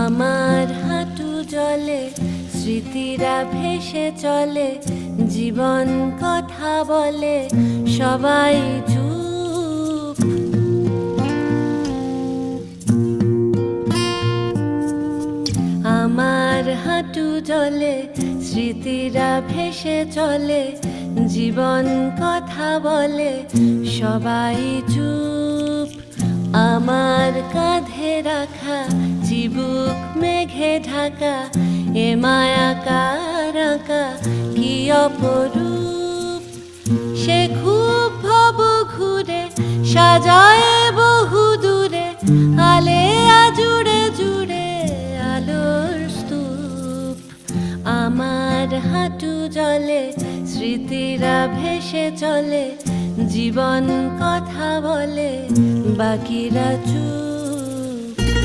আমার হাঁটু জলে স্মৃতিরা ভেসে চলে, জীবন কথা বলে সবাই চুপ। আমার হাঁটু জলে স্মৃতিরা ভেসে চলে, জীবন কথা বলে সবাই চুপ। আমার কাঁধে রাখা চিবুক মেঘে ঢাকা, এ মায়া কার আঁকা কি অপরূপ। সে খুব ভব ঘুরে সাজায় বহু দূরে, আলে আজুড়ে জুড়ে আলোর স্তূপ। আমার হাঁটু জলে স্মৃতিরা ভেসে চলে, জীবন কথা বলে বাকিরা চুপ।